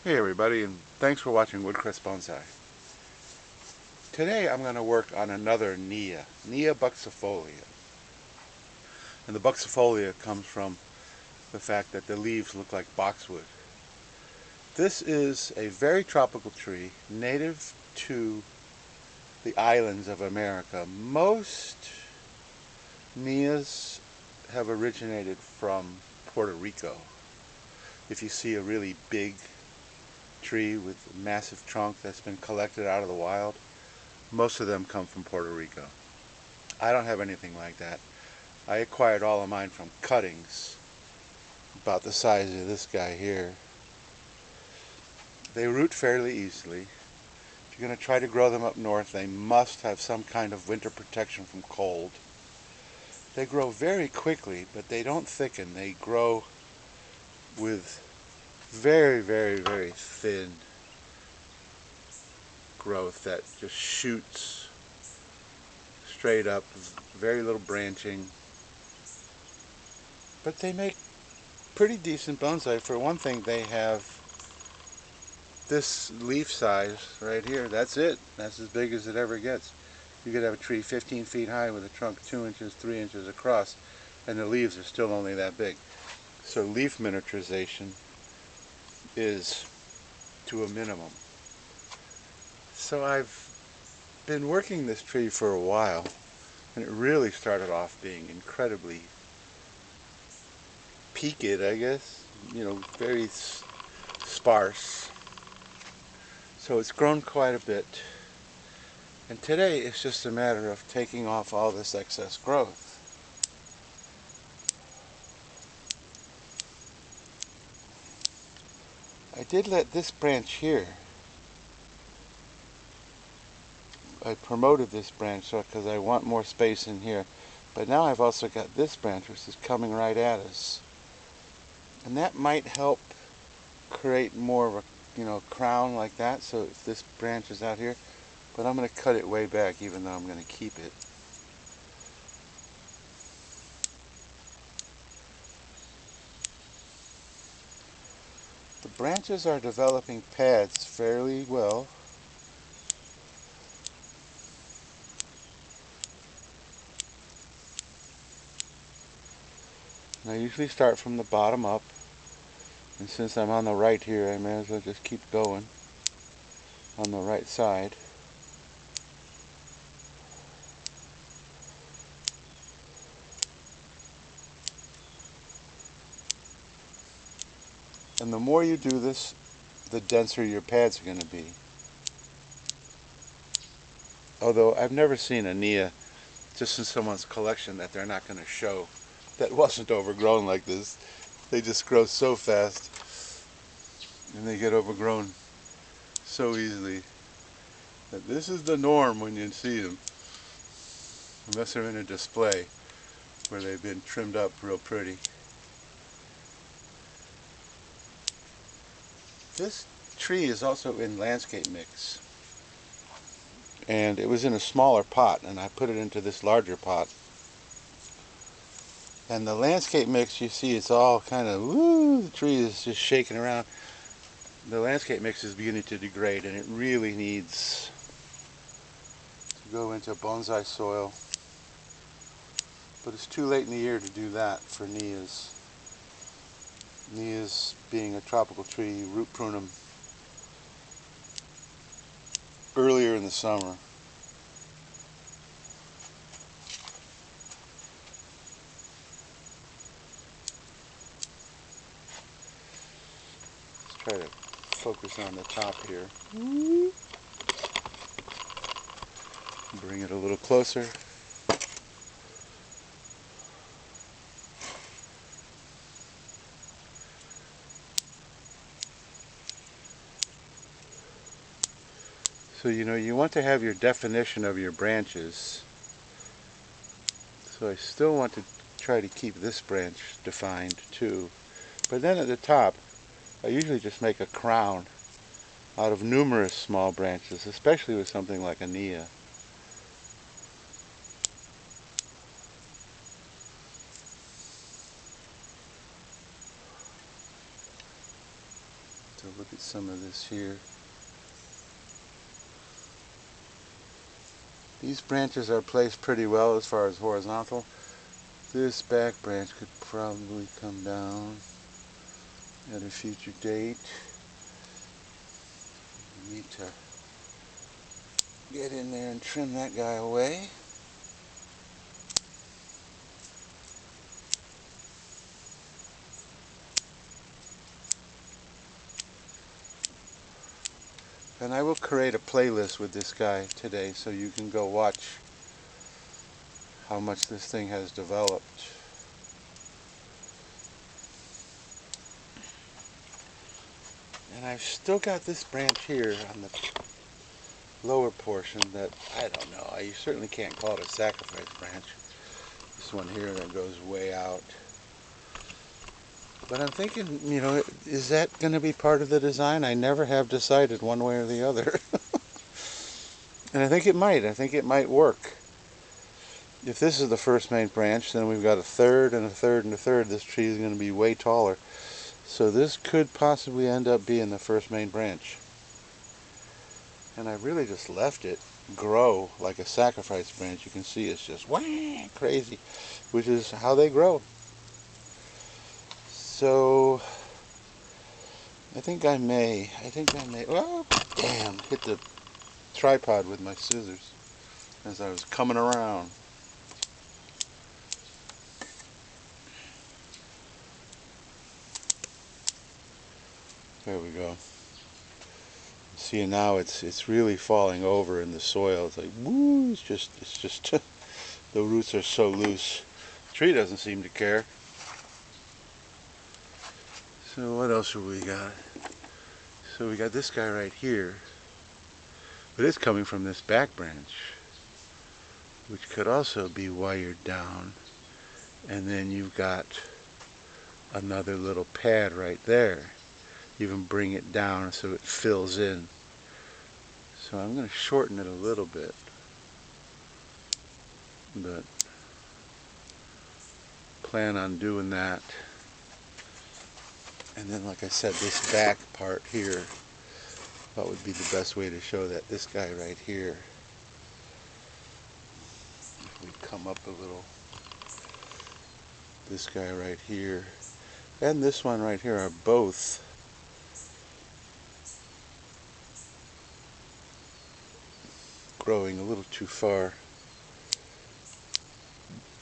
Hey everybody, and thanks for watching Woodcrest Bonsai. Today I'm going to work on another Neea, Neea Buxifolia. And the Buxifolia comes from the fact that the leaves look like boxwood. This is a very tropical tree, native to the islands of America. Most Neeas have originated from Puerto Rico. If you see a really big tree with a massive trunk that's been collected out of the wild, most of them come from Puerto Rico. I don't have anything like that. I acquired all of mine from cuttings, about the size of this guy here. They root fairly easily. If you're going to try to grow them up north, they must have some kind of winter protection from cold. They grow very quickly, but they don't thicken. They grow with very, very, very thin growth that just shoots straight up, very little branching. But they make pretty decent bonsai. For one thing, they have this leaf size right here. That's it. That's as big as it ever gets. You could have a tree 15 feet high with a trunk 2 inches, 3 inches across, and the leaves are still only that big. So leaf miniaturization is to a minimum. So I've been working this tree for a while, and it really started off being incredibly peaked, I guess. Very sparse. So it's grown quite a bit. And today it's just a matter of taking off all this excess growth. I did let this branch here, I promoted this branch because I want more space in here. But now I've also got this branch which is coming right at us. And that might help create more of a crown like that. So if this branch is out here, but I'm going to cut it way back even though I'm going to keep it. The branches are developing pads fairly well. And I usually start from the bottom up. And since I'm on the right here, I may as well just keep going on the right side. And the more you do this, the denser your pads are going to be. Although I've never seen a Neea just in someone's collection that they're not going to show that wasn't overgrown like this. They just grow so fast and they get overgrown so easily that this is the norm when you see them, unless they're in a display where they've been trimmed up real pretty. This tree is also in landscape mix, and it was in a smaller pot, and I put it into this larger pot. And the landscape mix, you see, it's all kind of, woo, the tree is just shaking around. The landscape mix is beginning to degrade, and it really needs to go into bonsai soil. But it's too late in the year to do that for Neeas. Neeas being a tropical tree, you root prune them earlier in the summer. Let's try to focus on the top here. Bring it a little closer. So you want to have your definition of your branches. So I still want to try to keep this branch defined too. But then at the top, I usually just make a crown out of numerous small branches, especially with something like a Neea. So look at some of this here. These branches are placed pretty well as far as horizontal. This back branch could probably come down at a future date. We need to get in there and trim that guy away. And I will create a playlist with this guy today so you can go watch how much this thing has developed. And I've still got this branch here on the lower portion that, I don't know, you certainly can't call it a sacrifice branch. This one here that goes way out. But I'm thinking, you know, is that going to be part of the design? I never have decided one way or the other. And I think it might. I think it might work. If this is the first main branch, then we've got a third and a third and a third. This tree is going to be way taller. So this could possibly end up being the first main branch. And I really just left it grow like a sacrifice branch. You can see it's just wah, crazy, which is how they grow. So I think I may, oh damn, hit the tripod with my scissors as I was coming around. There we go. See, now it's really falling over in the soil. It's like, woo, it's just the roots are so loose. The tree doesn't seem to care. So what else have we got? So we got this guy right here, but it's coming from this back branch, which could also be wired down. And then you've got another little pad right there. You can bring it down so it fills in. So I'm going to shorten it a little bit, but plan on doing that. And then, like I said, this back part here, what would be the best way to show that? This guy right here. If we come up a little, this guy right here and this one right here are both growing a little too far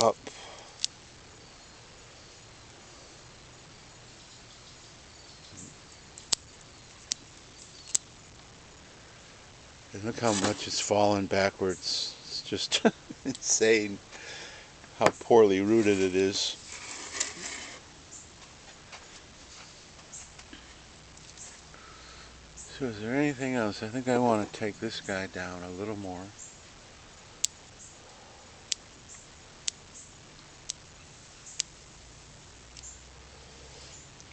up. And look how much it's fallen backwards. It's just insane how poorly rooted it is. So is there anything else? I think I want to take this guy down a little more.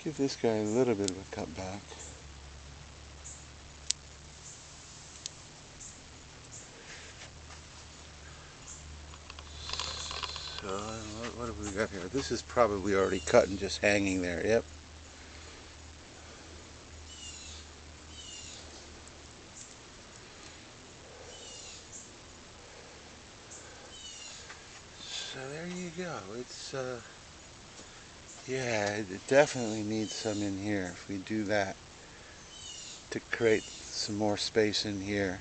Give this guy a little bit of a cut back. So what have we got here? This is probably already cut and just hanging there. Yep. So there you go. It's yeah, it definitely needs some in here if we do that to create some more space in here.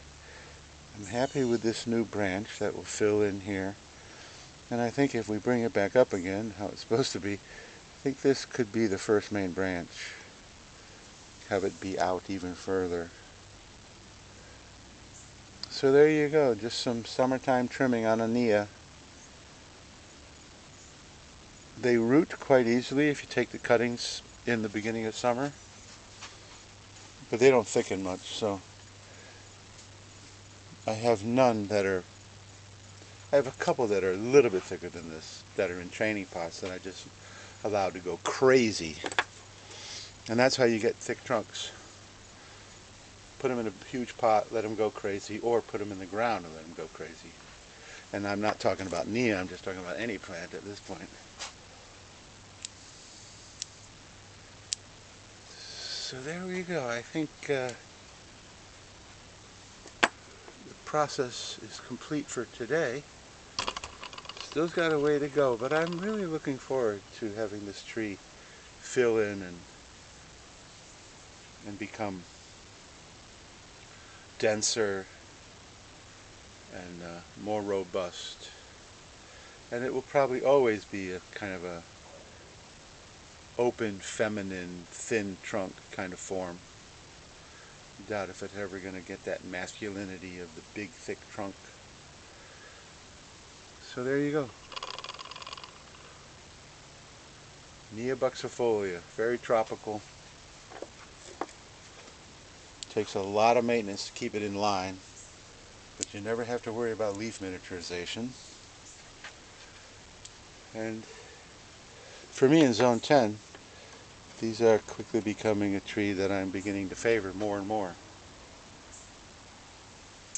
I'm happy with this new branch that will fill in here. And I think if we bring it back up again, how it's supposed to be, I think this could be the first main branch. Have it be out even further. So there you go, just some summertime trimming on a Neea. They root quite easily if you take the cuttings in the beginning of summer, but they don't thicken much, so I have none that are, I have a couple that are a little bit thicker than this, that are in training pots that I just allowed to go crazy. And that's how you get thick trunks. Put them in a huge pot, let them go crazy, or put them in the ground and let them go crazy. And I'm not talking about Neea, I'm just talking about any plant at this point. So there we go. I think the process is complete for today. Still got a way to go, but I'm really looking forward to having this tree fill in and become denser and more robust. And it will probably always be a kind of a open, feminine, thin trunk kind of form. I doubt if it's ever going to get that masculinity of the big, thick trunk. So there you go. Neea Buxifilolia, very tropical. Takes a lot of maintenance to keep it in line, but you never have to worry about leaf miniaturization. And for me in Zone 10, these are quickly becoming a tree that I'm beginning to favor more and more.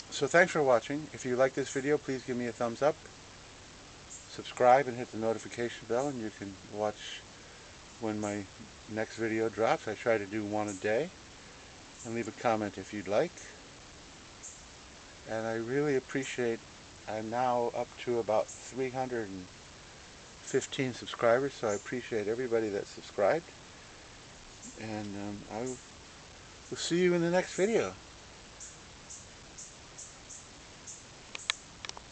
So thanks for watching. If you like this video, please give me a thumbs up. Subscribe and hit the notification bell, and you can watch when my next video drops. I try to do one a day. And leave a comment if you'd like. And I really appreciate, I'm now up to about 315 subscribers, so I appreciate everybody that subscribed. And I will see you in the next video.